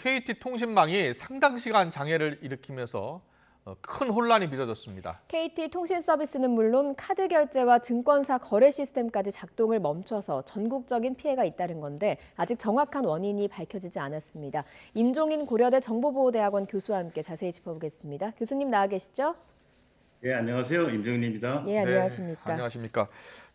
KT 통신망이 상당 시간 장애를 일으키면서 큰 혼란이 빚어졌습니다. KT 통신 서비스는 물론 카드 결제와 증권사 거래 시스템까지 작동을 멈춰서 전국적인 피해가 잇따른 건데 아직 정확한 원인이 밝혀지지 않았습니다. 임종인 고려대 정보보호대학원 교수와 함께 자세히 짚어보겠습니다. 교수님 나와 계시죠? 네, 안녕하세요. 임정인입니다. 예, 안녕하십니까? 네, 안녕하십니까.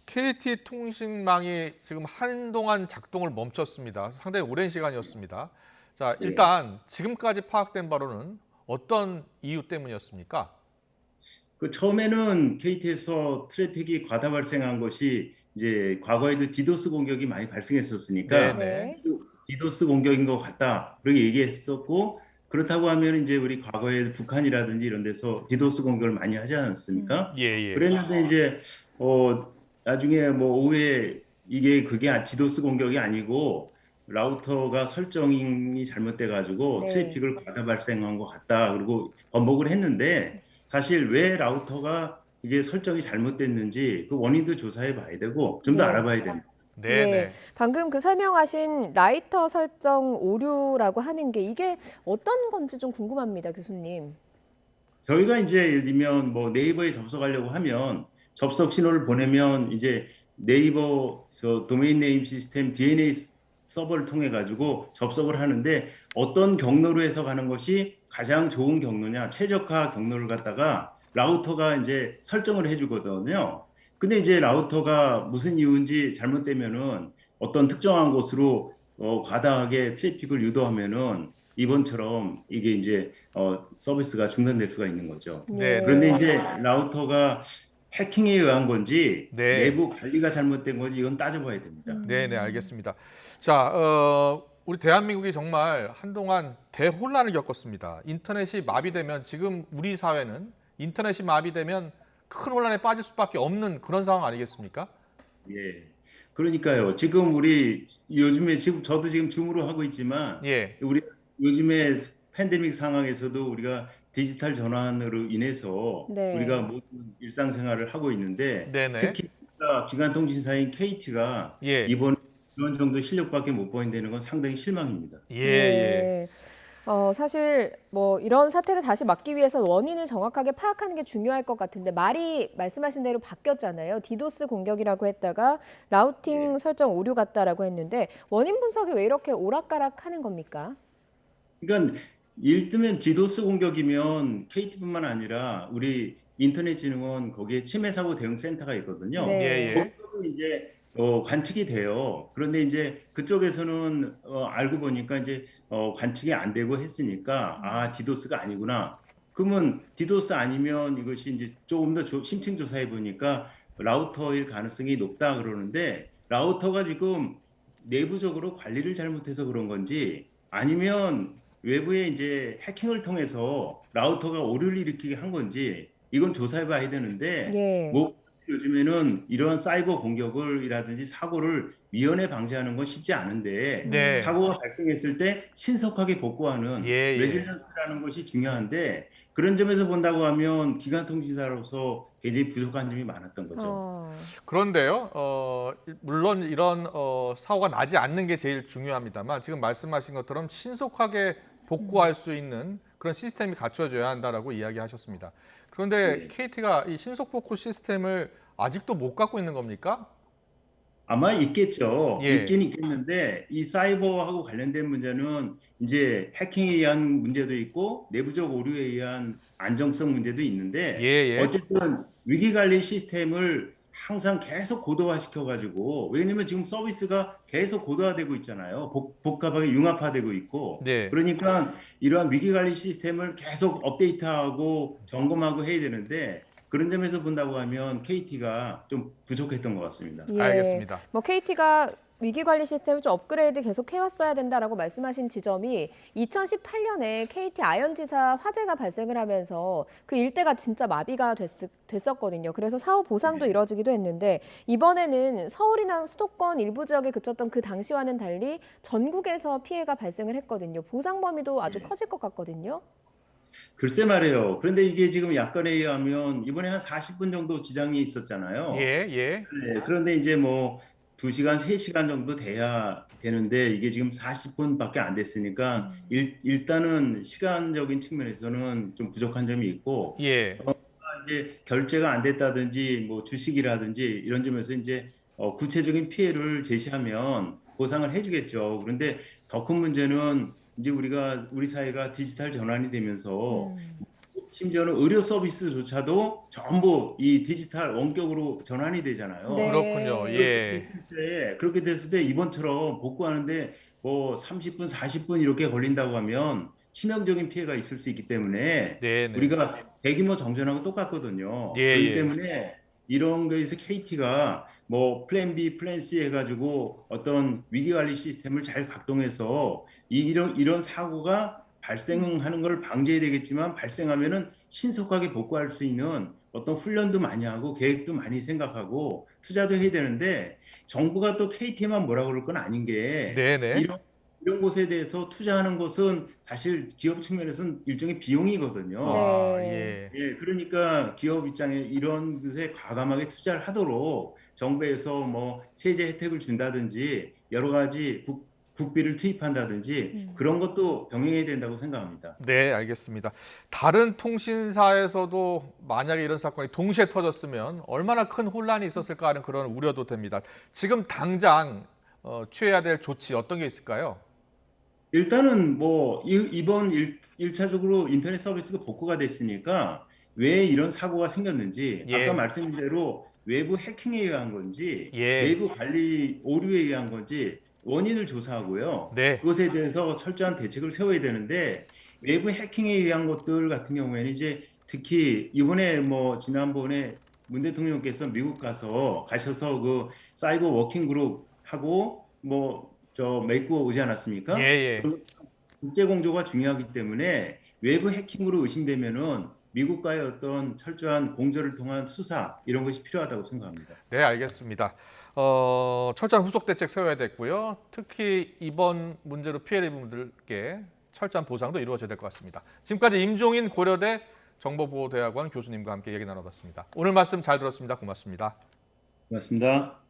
KT 통신망이 지금 한동안 작동을 멈췄습니다. 상당히 오랜 시간이었습니다. 자, 일단 지금까지 파악된 바로는 어떤 이유 때문이었습니까? 처음에는 KT에서 트래픽이 과다 발생한 것이 이제 과거에도 디도스 공격이 많이 발생했었으니까 네. 디도스 공격인 것 같다. 그렇게 얘기했었고 그렇다고 하면 이제 우리 과거에 북한이라든지 이런 데서 디도스 공격을 많이 하지 않았습니까? 예. 그랬는데 이제 나중에 뭐 오후에 그게 디도스 공격이 아니고 라우터가 설정이 잘못돼 가지고 네. 트래픽을 과다 발생한 것 같다. 그리고 번복을 했는데 사실 왜 라우터가 이게 설정이 잘못됐는지 그 원인도 조사해 봐야 되고 좀 더 네. 알아봐야 됩니다. 네. 방금 그 설명하신 라이터 설정 오류라고 하는 게 이게 어떤 건지 좀 궁금합니다, 교수님. 저희가 이제 예를 들면 뭐 네이버에 접속하려고 하면 접속 신호를 보내면 이제 네이버 도메인 네임 시스템 DNA 서버를 통해 가지고 접속을 하는데 어떤 경로로 해서 가는 것이 가장 좋은 경로냐, 최적화 경로를 갖다가 라우터가 이제 설정을 해주거든요. 근데 이제 라우터가 무슨 이유인지 잘못되면은 어떤 특정한 곳으로 과다하게 트래픽을 유도하면은 이번처럼 이게 이제 서비스가 중단될 수가 있는 거죠. 네. 그런데 이제 라우터가 해킹에 의한 건지 네. 내부 관리가 잘못된 건지 이건 따져봐야 됩니다. 네, 알겠습니다. 자, 우리 대한민국이 정말 한동안 대혼란을 겪었습니다. 인터넷이 마비되면 지금 우리 사회는 인터넷이 마비되면 큰 혼란에 빠질 수밖에 없는 그런 상황 아니겠습니까? 예. 그러니까요. 지금 우리 요즘에 저도 지금 줌으로 하고 있지만 예. 우리 요즘에 팬데믹 상황에서도 우리가 디지털 전환으로 인해서 네. 우리가 모든 일상생활을 하고 있는데 네네. 특히 기관통신사인 KT가 예. 이번 이런 정도 실력밖에 못 보인다는 건 상당히 실망입니다. 예. 사실 뭐 이런 사태를 다시 막기 위해서 원인을 정확하게 파악하는 게 중요할 것 같은데 말이 말씀하신 대로 바뀌었잖아요. 디도스 공격이라고 했다가 라우팅 설정 오류 같다라고 했는데 원인 분석이 왜 이렇게 오락가락하는 겁니까? 그러니까 일뜨면 디도스 공격이면 KT뿐만 아니라 우리 인터넷진흥원 거기에 침해 사고 대응 센터가 있거든요. 네. 거기도 이제 관측이 돼요. 그런데 이제 그쪽에서는 알고 보니까 이제 관측이 안 되고 했으니까 디도스가 아니구나. 그러면 디도스 아니면 이것이 이제 조금 더 심층 조사해 보니까 라우터일 가능성이 높다 그러는데 라우터가 지금 내부적으로 관리를 잘못해서 그런 건지 아니면 외부에 이제 해킹을 통해서 라우터가 오류를 일으키게 한 건지 이건 조사해 봐야 되는데 예. 뭐 요즘에는 이런 사이버 공격을이라든지 사고를 미연에 방지하는 건 쉽지 않은데 네. 사고가 발생했을 때 신속하게 복구하는 예. 레질런스라는 것이 중요한데 그런 점에서 본다고 하면 기관통신사로서 굉장히 부족한 점이 많았던 거죠. 그런데요, 물론 이런 사고가 나지 않는 게 제일 중요합니다만 지금 말씀하신 것처럼 신속하게 복구할 수 있는 그런 시스템이 갖춰져야 한다라고 이야기하셨습니다. 그런데 KT가 이 신속 복구 시스템을 아직도 못 갖고 있는 겁니까? 아마 있겠죠. 예. 있긴 있겠는데 이 사이버하고 관련된 문제는 이제 해킹에 의한 문제도 있고 내부적 오류에 의한 안정성 문제도 있는데 예. 어쨌든 위기 관리 시스템을 항상 계속 고도화시켜 가지고 왜냐면 지금 서비스가 계속 고도화되고 있잖아요. 복잡하게 융합화되고 있고 네. 그러니까 이러한 위기 관리 시스템을 계속 업데이트하고 점검하고 해야 되는데 그런 점에서 본다고 하면 KT가 좀 부족했던 것 같습니다. 알겠습니다. 뭐 KT가 위기 관리 시스템을 좀 업그레이드 계속 해왔어야 된다라고 말씀하신 지점이 2018년에 KT 아현지사 화재가 발생을 하면서 그 일대가 진짜 마비가 됐었거든요. 그래서 사후 보상도 이뤄지기도 했는데 이번에는 서울이나 수도권 일부 지역에 그쳤던 그 당시와는 달리 전국에서 피해가 발생을 했거든요. 보상 범위도 아주 커질 것 같거든요. 글쎄 말이에요. 그런데 이게 지금 약관에 의하면 이번에 한 40분 정도 지장이 있었잖아요. 예. 네, 그런데 이제 뭐 2시간, 3시간 정도 돼야 되는데 이게 지금 40분밖에 안 됐으니까 일단은 시간적인 측면에서는 좀 부족한 점이 있고 예. 이제 결제가 안 됐다든지 뭐 주식이라든지 이런 점에서 이제 구체적인 피해를 제시하면 보상을 해주겠죠. 그런데 더 큰 문제는 이제 우리 사회가 디지털 전환이 되면서 심지어는 의료 서비스조차도 전부 이 디지털 원격으로 전환이 되잖아요. 네. 그렇군요. 예. 그렇게 됐을 때 이번처럼 복구하는데 뭐 30분, 40분 이렇게 걸린다고 하면 치명적인 피해가 있을 수 있기 때문에 네, 네. 우리가 대규모 정전하고 똑같거든요. 예, 그렇기 예. 때문에 이런 거에서 KT가 뭐 플랜 B, 플랜 C 해가지고 어떤 위기관리 시스템을 잘 각동해서 이런 사고가 발생하는 걸 방지해야 되겠지만 발생하면은 신속하게 복구할 수 있는 어떤 훈련도 많이 하고 계획도 많이 생각하고 투자도 해야 되는데 정부가 또 KT만 뭐라 그럴 건 아닌 게 네, 네. 이런 곳에 대해서 투자하는 것은 사실 기업 측면에서는 일종의 비용이거든요. 아, 네. 예. 예, 그러니까 기업 입장에 이런 것에 과감하게 투자를 하도록 정부에서 뭐 세제 혜택을 준다든지 여러 가지 국비를 투입한다든지 그런 것도 병행해야 된다고 생각합니다. 네, 알겠습니다. 다른 통신사에서도 만약에 이런 사건이 동시에 터졌으면 얼마나 큰 혼란이 있었을까 하는 그런 우려도 됩니다. 지금 당장 취해야 될 조치 어떤 게 있을까요? 일단은 뭐 이번 1차적으로 인터넷 서비스가 복구가 됐으니까 왜 이런 사고가 생겼는지 예. 아까 말씀드린 대로 외부 해킹에 의한 건지 예. 내부 관리 오류에 의한 건지 원인을 조사하고요. 네. 그것에 대해서 철저한 대책을 세워야 되는데 외부 해킹에 의한 것들 같은 경우에는 이제 특히 이번에 뭐 지난번에 문 대통령께서 미국 가셔서 그 사이버 워킹 그룹 하고 뭐 저 맺고 오지 않았습니까? 예, 예. 국제 공조가 중요하기 때문에 외부 해킹으로 의심되면은 미국과의 어떤 철저한 공조를 통한 수사 이런 것이 필요하다고 생각합니다. 네, 알겠습니다. 철저한 후속 대책 세워야 됐고요. 특히 이번 문제로 피해를 입은 분들께 철저한 보상도 이루어져야 될 것 같습니다. 지금까지 임종인 고려대 정보보호대학원 교수님과 함께 얘기 나눠봤습니다. 오늘 말씀 잘 들었습니다. 고맙습니다. 고맙습니다.